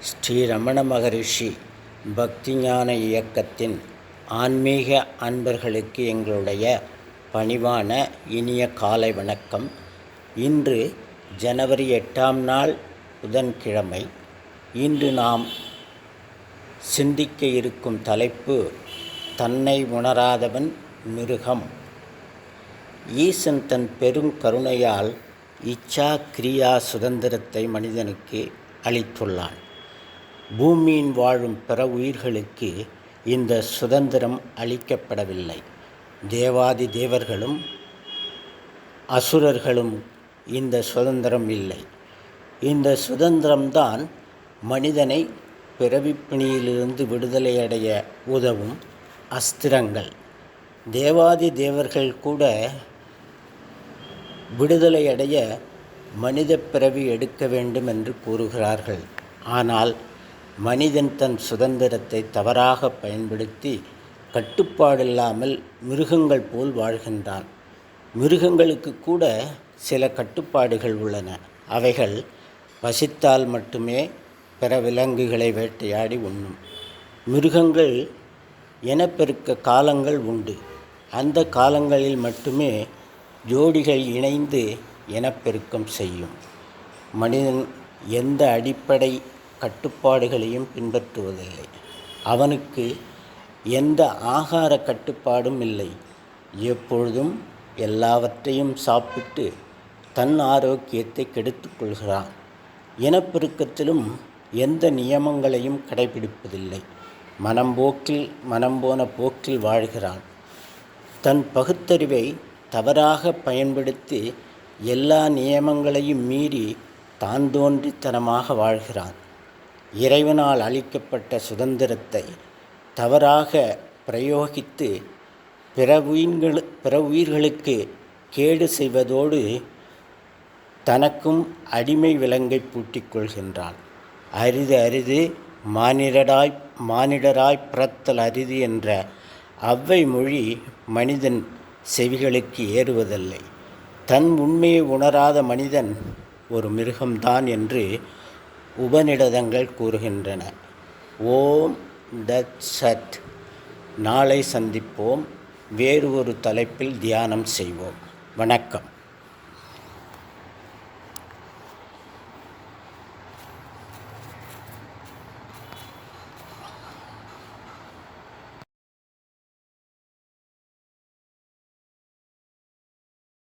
ஸ்ரீ ரமண மகரிஷி பக்திஞான இயக்கத்தின் ஆன்மீக அன்பர்களுக்கு எங்களுடைய பணிவான இனிய காலை வணக்கம். இன்று ஜனவரி 8ஆம் நாள் புதன்கிழமை. இன்று நாம் சிந்திக்க இருக்கும் தலைப்பு தன்னை உணராதவன் மிருகம். ஈசன் தன் பெருங்கருணையால் இச்சா கிரியா சுதந்திரத்தை மனிதனுக்கு அளித்துள்ளான். பூமியின் வாழும் பிற உயிர்களுக்கு இந்த சுதந்திரம் அளிக்கப்படவில்லை. தேவாதி தேவர்களும் அசுரர்களும் இந்த சுதந்திரம் இல்லை. இந்த சுதந்திரம்தான் மனிதனை பிறவிப்பிணியிலிருந்து விடுதலையடைய உதவும் அஸ்திரங்கள். தேவாதி தேவர்கள் கூட விடுதலையடைய மனித பிறவி எடுக்க வேண்டும் என்று கூறுகிறார்கள். ஆனால் மனிதன் தன் சுதந்திரத்தை தவறாக பயன்படுத்தி கட்டுப்பாடில்லாமல் மிருகங்கள் போல் வாழ்கின்றான். மிருகங்களுக்கு கூட சில கட்டுப்பாடுகள் உள்ளன. அவைகள் பசித்தால் மட்டுமே பிற விலங்குகளை வேட்டையாடி உண்ணும். மிருகங்கள் இனப்பெருக்க காலங்கள் உண்டு. அந்த காலங்களில் மட்டுமே ஜோடிகள் இணைந்து இனப்பெருக்கம் செய்யும். மனிதன் எந்த அடிப்படை கட்டுப்பாடுகளையும் பின்பற்றுவதில்லை. அவனுக்கு எந்த ஆகார கட்டுப்பாடும் இல்லை. எப்பொழுதும் எல்லாவற்றையும் சாப்பிட்டு தன் ஆரோக்கியத்தை கெடுத்து கொள்கிறான். இனப்பெருக்கத்திலும் எந்த நியமங்களையும் கடைபிடிப்பதில்லை. மனம் போன போக்கில் வாழ்கிறான். தன் பகுத்தறிவை தவறாக பயன்படுத்தி எல்லா நியமங்களையும் மீறி தான் தோன்றித்தனமாக வாழ்கிறான். இறைவனால் அளிக்கப்பட்ட சுதந்திரத்தை தவறாக பிரயோகித்து பிற உயிர்களுக்கு கேடு செய்வதோடு தனக்கும் அடிமை விலங்கை பூட்டிக் கொள்கின்றான். அரிது மானிடராய் பிறத்தல் அரிது என்ற அவ்வை மொழி மனிதன் செவிகளுக்கு ஏறுவதில்லை. தன் உண்மையை உணராத மனிதன் ஒரு மிருகம்தான் என்று உபநிடதங்கள் கூறுகின்றன. ஓம் தத் சத். நாளை சந்திப்போம். வேறு ஒரு தலைப்பில் தியானம் செய்வோம். வணக்கம்.